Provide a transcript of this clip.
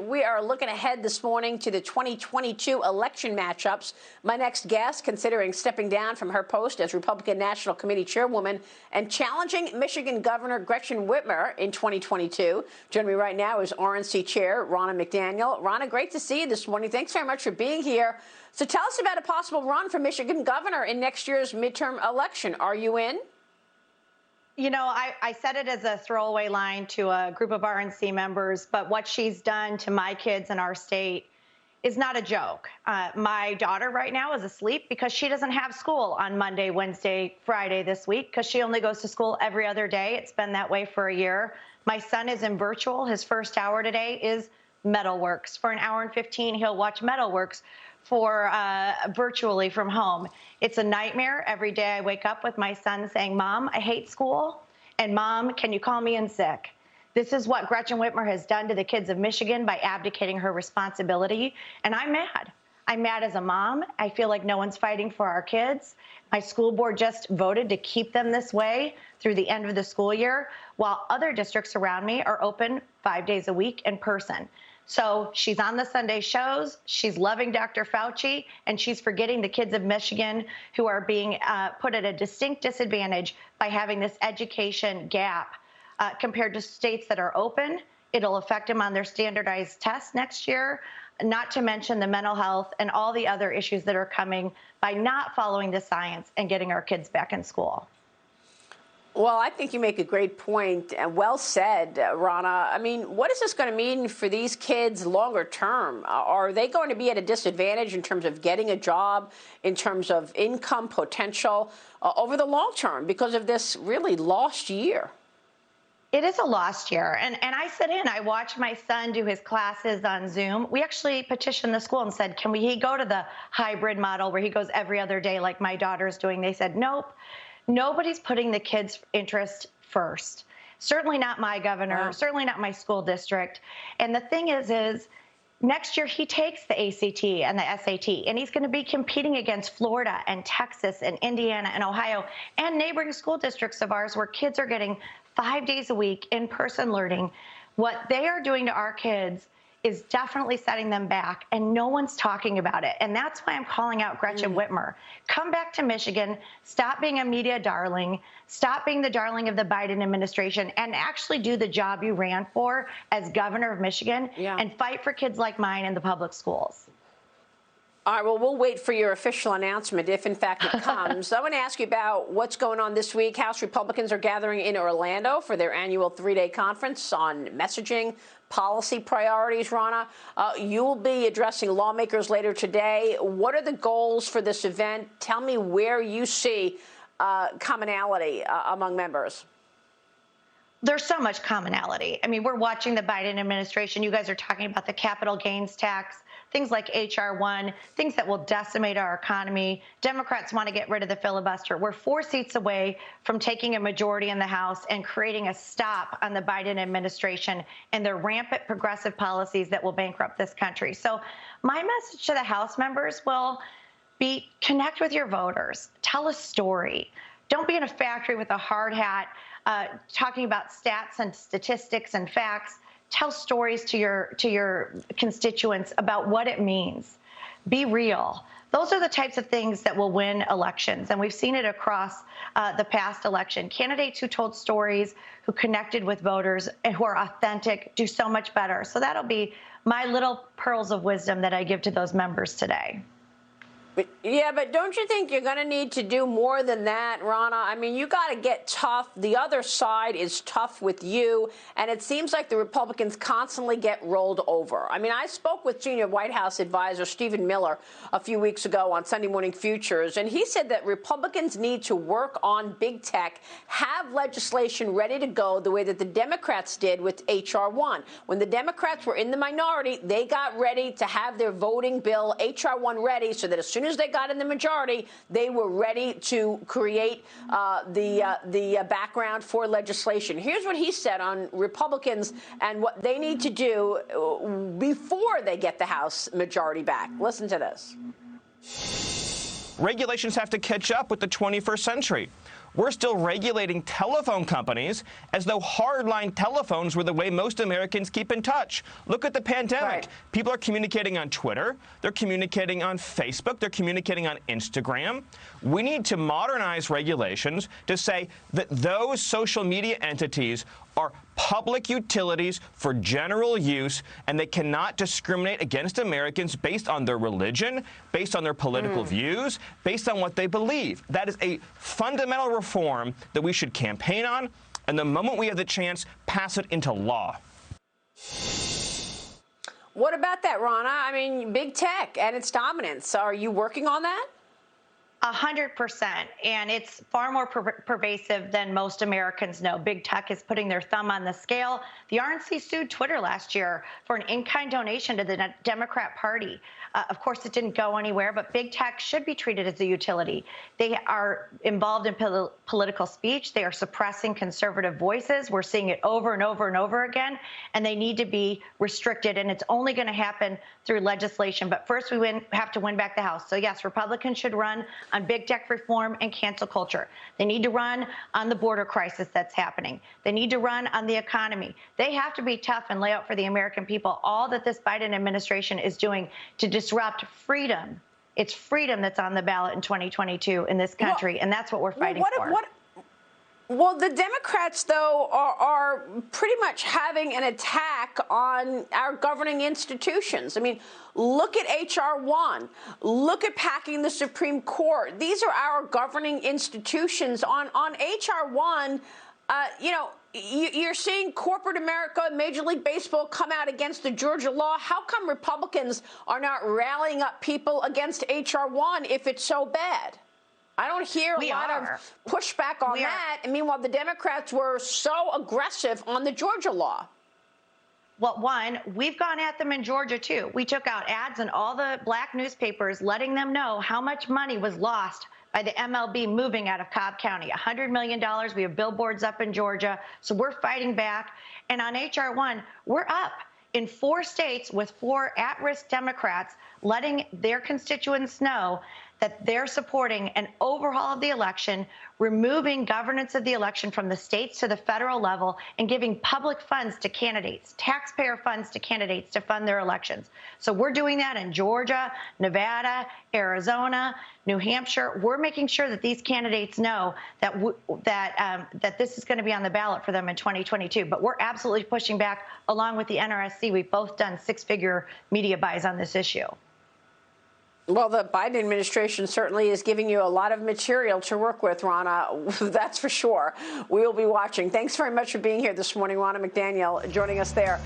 we are looking ahead this morning to the 2022 election matchups. My next guest, considering stepping down from her post as Republican National Committee Chairwoman and challenging Michigan Governor Gretchen Whitmer in 2022. Joining me right now is RNC Chair Ronna McDaniel. Ronna, great to see you this morning. Thanks very much for being here. So tell us about a possible run for Michigan Governor in next year's midterm election. Are you in? You know, I said it as a throwaway line to a group of RNC members, but what she's done to my kids in our state is not a joke. My daughter right now is asleep because she doesn't have school on Monday, Wednesday, Friday this week because she only goes to school every other day. It's been that way for a year. My son is in virtual. His first hour today is Metalworks. For an hour and 15, he'll watch Metalworks for virtually from home. It's a nightmare. Every day I wake up with my son saying, Mom, I hate school. And Mom, can you call me in sick? This is what Gretchen Whitmer has done to the kids of Michigan by abdicating her responsibility. And I'm mad. I'm mad as a mom. I feel like no one's fighting for our kids. My school board just voted to keep them this way through the end of the school year, while other districts around me are open 5 days a week in person. So she's on the Sunday shows, she's loving Dr. Fauci, and she's forgetting the kids of Michigan who are being put at a distinct disadvantage by having this education gap compared to states that are open. It'll affect them on their standardized tests next year, not to mention the mental health and all the other issues that are coming by not following the science and getting our kids back in school. Well, I think you make a great point. Well said, Ronna. I mean, what is this going to mean for these kids longer term? Are they going to be at a disadvantage in terms of getting a job, in terms of income potential over the long term because of this really lost year? It is a lost year. And I sit in. I watch my son do his classes on Zoom. We actually petitioned the school and said, can he go to the hybrid model where he goes every other day like my daughter's doing? They said, nope. Nobody's putting the kids' interest first. Certainly not my governor, wow. Certainly not my school district. And the thing is next year he takes the ACT and the SAT, and he's going to be competing against Florida and Texas and Indiana and Ohio and neighboring school districts of ours where kids are getting 5 days a week in-person learning. What they are doing to our kids is definitely setting them back, and no one's talking about it. And that's why I'm calling out Gretchen Whitmer. Come back to Michigan, stop being a media darling, stop being the darling of the Biden administration, and actually do the job you ran for as governor of Michigan and fight for kids like mine in the public schools. All right, well, we'll wait for your official announcement if, in fact, it comes. I want to ask you about what's going on this week. House Republicans are gathering in Orlando for their annual 3-day conference on messaging, policy priorities, Ronna. You will be addressing lawmakers later today. What are the goals for this event? Tell me where you see commonality among members. There's so much commonality. I mean, we're watching the Biden administration. You guys are talking about the capital gains tax, things like H.R. 1, things that will decimate our economy. Democrats want to get rid of the filibuster. We're 4 seats away from taking a majority in the House and creating a stop on the Biden administration and their rampant progressive policies that will bankrupt this country. So my message to the House members will be connect with your voters. Tell a story. Don't be in a factory with a hard hat talking about stats and statistics and facts. Tell stories to your constituents about what it means. Be real. Those are the types of things that will win elections, and we've seen it across the past election. Candidates who told stories, who connected with voters, and who are authentic do so much better. So that'll be my little pearls of wisdom that I give to those members today. Yeah, but don't you think you're going to need to do more than that, Ronna? I mean, you got to get tough. The other side is tough with you, and it seems like the Republicans constantly get rolled over. I mean, I spoke with senior White House advisor Stephen Miller a few weeks ago on Sunday Morning Futures, and he said that Republicans need to work on big tech, have legislation ready to go the way that the Democrats did with H.R. 1. When the Democrats were in the minority, they got ready to have their voting bill, H.R. 1, ready so that as soon as they got in the majority, they were ready to create the background for legislation. Here's what he said on Republicans and what they need to do before they get the House majority back. Listen to this. Regulations have to catch up with the 21st century. we're still regulating telephone companies as though hardline telephones were the way most Americans keep in touch. Look at the pandemic. Right. People are communicating on Twitter. They're communicating on Facebook. They're communicating on Instagram. We need to modernize regulations to say that those social media entities are public utilities for general use, and they cannot discriminate against Americans based on their religion, based on their political views, based on what they believe. That is a fundamental reform that we should campaign on, and the moment we have the chance, pass it into law. What about that, Ronna? I mean, big tech and its dominance. Are you working on that? 100%, and it's far more pervasive than most Americans know. Big tech is putting their thumb on the scale. The RNC sued Twitter last year for an in-kind donation to the Democrat Party. Of course, it didn't go anywhere, but big tech should be treated as a utility. They are involved in political speech. They are suppressing conservative voices. We're seeing it over and over and over again, and they need to be restricted, and it's only going to happen through legislation. But first, we have to win back the House. So, yes, Republicans should run on big tech reform and cancel culture. They need to run on the border crisis that's happening. They need to run on the economy. They have to be tough and lay out for the American people all that this Biden administration is doing to disrupt freedom. It's freedom that's on the ballot in 2022 in this country, and that's what we're fighting for. Well, the Democrats, though, are pretty much having an attack on our governing institutions. I mean, look at H.R. 1. Look at packing the Supreme Court. These are our governing institutions. On H.R. 1, you're seeing corporate America, Major League Baseball come out against the Georgia law. How come Republicans are not rallying up people against H.R. 1 if it's so bad? I don't hear a lot of pushback on that. And meanwhile, the Democrats were so aggressive on the Georgia law. Well, one, we've gone at them in Georgia, too. We took out ads in all the black newspapers letting them know how much money was lost by the MLB moving out of Cobb County. $100 million. We have billboards up in Georgia. So we're fighting back. And on H.R. 1, we're up in 4 states with 4 at-risk Democrats letting their constituents know that they're supporting an overhaul of the election, removing governance of the election from the states to the federal level, and giving public funds to candidates, taxpayer funds to candidates to fund their elections. So we're doing that in Georgia, Nevada, Arizona, New Hampshire. We're making sure that these candidates know that that this is going to be on the ballot for them in 2022. But we're absolutely pushing back along with the NRSC. We've both done 6-figure media buys on this issue. Well, the Biden administration certainly is giving you a lot of material to work with, Ronna. That's for sure. We will be watching. Thanks very much for being here this morning, Ronna McDaniel, joining us there.